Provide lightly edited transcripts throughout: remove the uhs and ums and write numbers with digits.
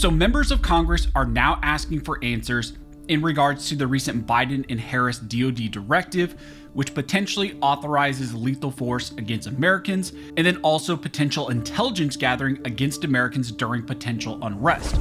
So members of Congress are now asking for answers in regards to the recent Biden and Harris DOD Directive, which potentially authorizes lethal force against Americans, and then also potential intelligence gathering against Americans during potential unrest.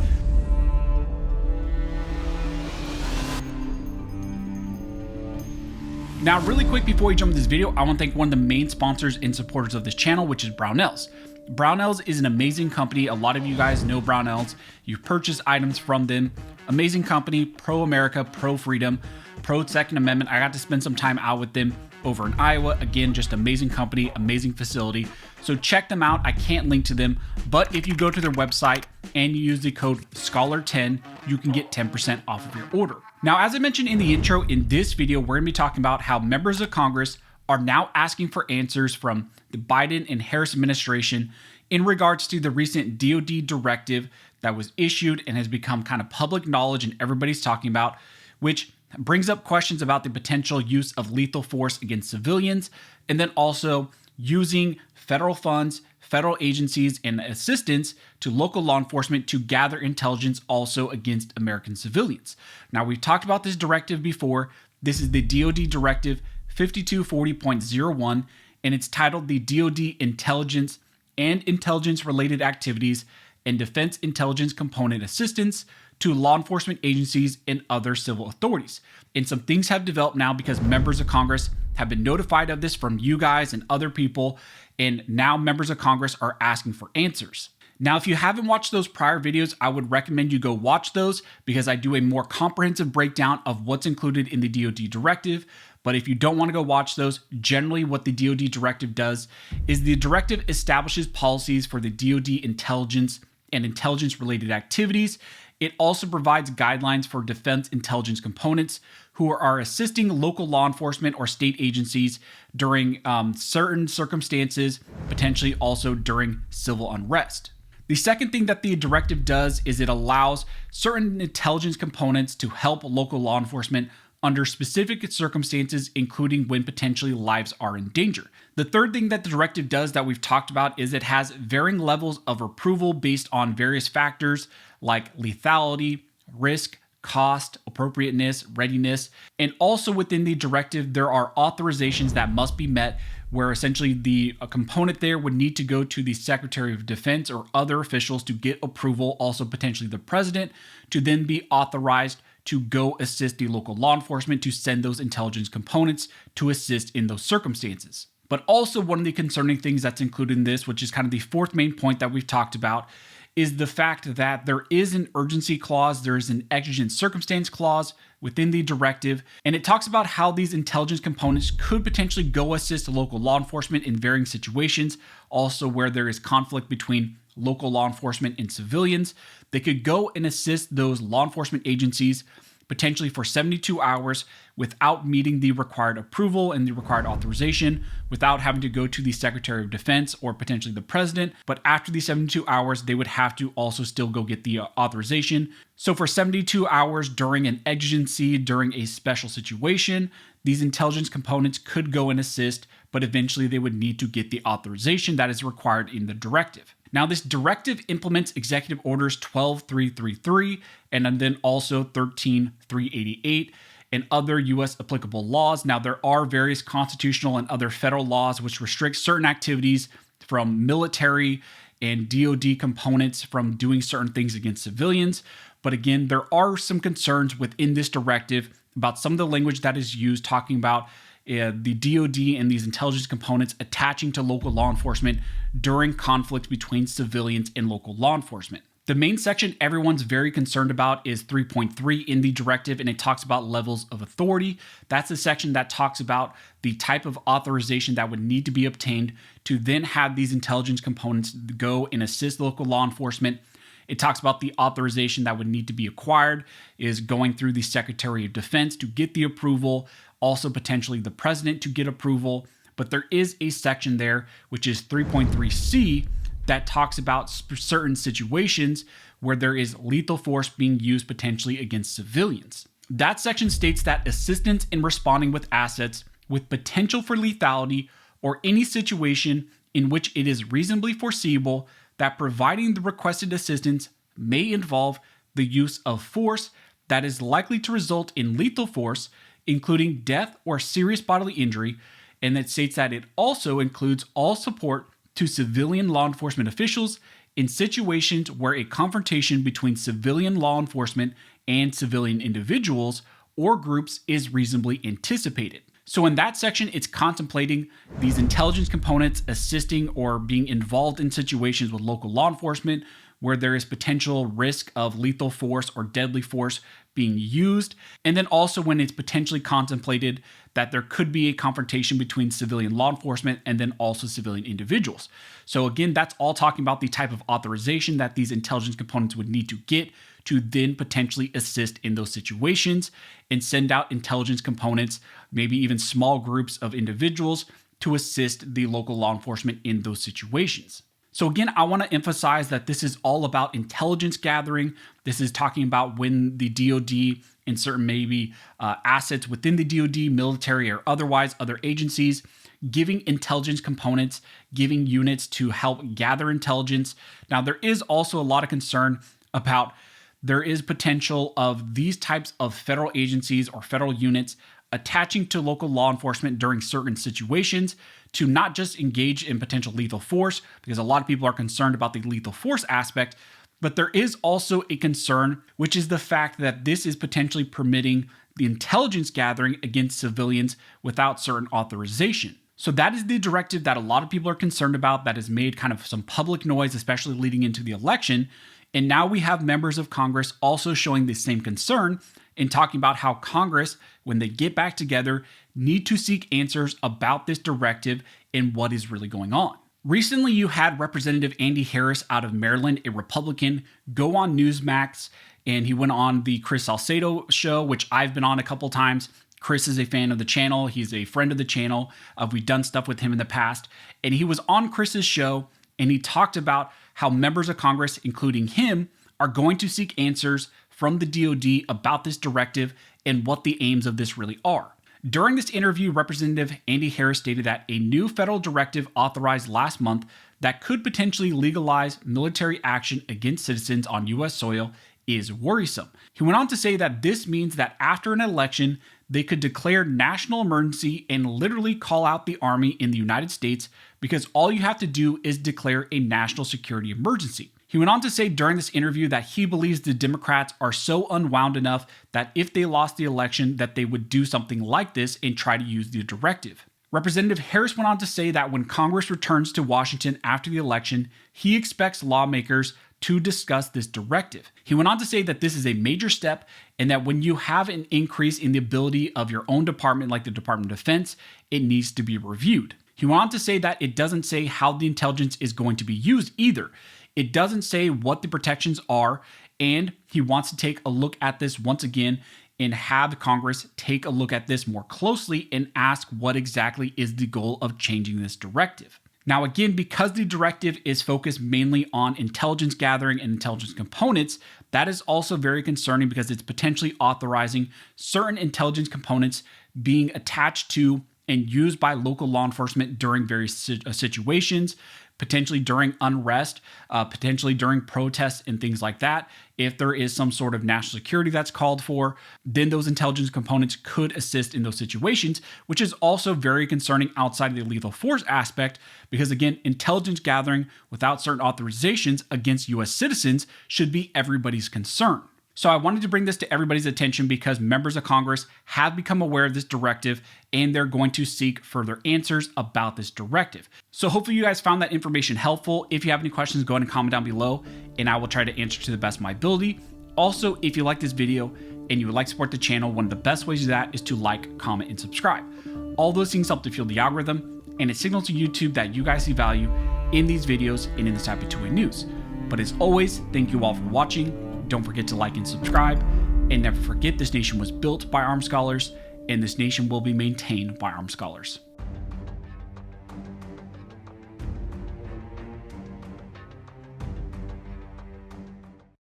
Now, really quick before we jump into this video, I want to thank one of the main sponsors and supporters of this channel, which is Brownells. Brownells is an amazing company. A lot of you guys know Brownells. You've purchased items from them. Amazing company, pro-America, pro-freedom, pro-Second Amendment. I got to spend some time out with them over in Iowa. Again, just amazing company, amazing facility. So check them out. I can't link to them, but if you go to their website and you use the code SCHOLAR10, you can get 10% off of your order. Now, as I mentioned in the intro, in this video, we're gonna be talking about how members of Congress are now asking for answers from the Biden and Harris administration in regards to the recent DOD directive that was issued and has become kind of public knowledge and everybody's talking about, which brings up questions about the potential use of lethal force against civilians, and then also using federal funds, federal agencies, and assistance to local law enforcement to gather intelligence also against American civilians. Now, we've talked about this directive before. This is the DOD Directive 5240.01, and it's titled the DOD Intelligence and Intelligence-Related Activities and Defense Intelligence Component Assistance to Law Enforcement Agencies and Other Civil Authorities. And some things have developed now because members of Congress have been notified of this from you guys and other people, and now members of Congress are asking for answers. Now, if you haven't watched those prior videos, I would recommend you go watch those because I do a more comprehensive breakdown of what's included in the DOD directive. But if you don't want to go watch those, generally what the DOD directive does is the directive establishes policies for the DOD intelligence and intelligence-related activities. It also provides guidelines for defense intelligence components who are assisting local law enforcement or state agencies during certain circumstances, potentially also during civil unrest. The second thing that the directive does is it allows certain intelligence components to help local law enforcement under specific circumstances, including when potentially lives are in danger. The third thing that the directive does that we've talked about is it has varying levels of approval based on various factors like lethality, risk, cost, appropriateness, readiness, and also within the directive, there are authorizations that must be met where essentially a component there would need to go to the Secretary of Defense or other officials to get approval, also potentially the president, to then be authorized to go assist the local law enforcement to send those intelligence components to assist in those circumstances. But also one of the concerning things that's included in this, which is kind of the fourth main point that we've talked about, is the fact that there is an urgency clause, there is an exigent circumstance clause within the directive, and it talks about how these intelligence components could potentially go assist local law enforcement in varying situations, also where there is conflict between local law enforcement and civilians. They could go and assist those law enforcement agencies potentially for 72 hours without meeting the required approval and the required authorization, without having to go to the Secretary of Defense or potentially the president. But after the 72 hours, they would have to also still go get the authorization. So for 72 hours during an exigency, during a special situation, these intelligence components could go and assist, but eventually they would need to get the authorization that is required in the directive. Now, this directive implements Executive Orders 12333 and then also 13388 and other U.S. applicable laws. Now, there are various constitutional and other federal laws which restrict certain activities from military and DOD components from doing certain things against civilians. But again, there are some concerns within this directive about some of the language that is used talking about the DOD and these intelligence components attaching to local law enforcement during conflicts between civilians and local law enforcement. The main section everyone's very concerned about is 3.3 in the directive, and it talks about levels of authority. That's the section that talks about the type of authorization that would need to be obtained to then have these intelligence components go and assist local law enforcement. It talks about the authorization that would need to be acquired is going through the Secretary of Defense to get the approval, also potentially the president to get approval. But there is a section there, which is 3.3C, that talks about certain situations where there is lethal force being used potentially against civilians. That section states that assistance in responding with assets with potential for lethality or any situation in which it is reasonably foreseeable that providing the requested assistance may involve the use of force that is likely to result in lethal force, including death or serious bodily injury, and it states that it also includes all support to civilian law enforcement officials in situations where a confrontation between civilian law enforcement and civilian individuals or groups is reasonably anticipated. So in that section, it's contemplating these intelligence components assisting or being involved in situations with local law enforcement where there is potential risk of lethal force or deadly force being used. And then also when it's potentially contemplated that there could be a confrontation between civilian law enforcement and then also civilian individuals. So again, that's all talking about the type of authorization that these intelligence components would need to get to then potentially assist in those situations and send out intelligence components, maybe even small groups of individuals to assist the local law enforcement in those situations. So again, I want to emphasize that this is all about intelligence gathering. This is talking about when the DOD and certain maybe assets within the DOD, military or otherwise, other agencies, giving intelligence components, giving units to help gather intelligence. Now, there is also a lot of concern about there is potential of these types of federal agencies or federal units attaching to local law enforcement during certain situations to not just engage in potential lethal force, because a lot of people are concerned about the lethal force aspect, but there is also a concern, which is the fact that this is potentially permitting the intelligence gathering against civilians without certain authorization. So that is the directive that a lot of people are concerned about, that has made kind of some public noise, especially leading into the election. And now we have members of Congress also showing the same concern and talking about how Congress, when they get back together, need to seek answers about this directive and what is really going on. Recently, you had Representative Andy Harris out of Maryland, a Republican, go on Newsmax, and he went on the Chris Salcedo show, which I've been on a couple times. Chris is a fan of the channel. He's a friend of the channel. We've done stuff with him in the past. And he was on Chris's show, and he talked about how members of Congress, including him, are going to seek answers from the DOD about this directive and what the aims of this really are. During this interview, Representative Andy Harris stated that a new federal directive authorized last month that could potentially legalize military action against citizens on U.S. soil is worrisome. He went on to say that this means that after an election, they could declare national emergency and literally call out the army in the United States because all you have to do is declare a national security emergency. He went on to say during this interview that he believes the Democrats are so unwound enough that if they lost the election, that they would do something like this and try to use the directive. Representative Harris went on to say that when Congress returns to Washington after the election, he expects lawmakers to discuss this directive. He went on to say that this is a major step and that when you have an increase in the ability of your own department, like the Department of Defense, it needs to be reviewed. He went on to say that it doesn't say how the intelligence is going to be used either. It doesn't say what the protections are, and he wants to take a look at this once again and have Congress take a look at this more closely and ask what exactly is the goal of changing this directive. Now, again, because the directive is focused mainly on intelligence gathering and intelligence components, that is also very concerning because it's potentially authorizing certain intelligence components being attached to and used by local law enforcement during various situations, potentially during unrest, potentially during protests and things like that. If there is some sort of national security that's called for, then those intelligence components could assist in those situations, which is also very concerning outside of the lethal force aspect, because again, intelligence gathering without certain authorizations against US citizens should be everybody's concern. So I wanted to bring this to everybody's attention because members of Congress have become aware of this directive and they're going to seek further answers about this directive. So hopefully you guys found that information helpful. If you have any questions, go ahead and comment down below and I will try to answer to the best of my ability. Also, if you like this video and you would like to support the channel, one of the best ways to do that is to like, comment, and subscribe. All those things help to fuel the algorithm and it signals to YouTube that you guys see value in these videos and in this type of two-way news. But as always, thank you all for watching. Don't forget to like and subscribe, and never forget this nation was built by armed scholars, and this nation will be maintained by armed scholars.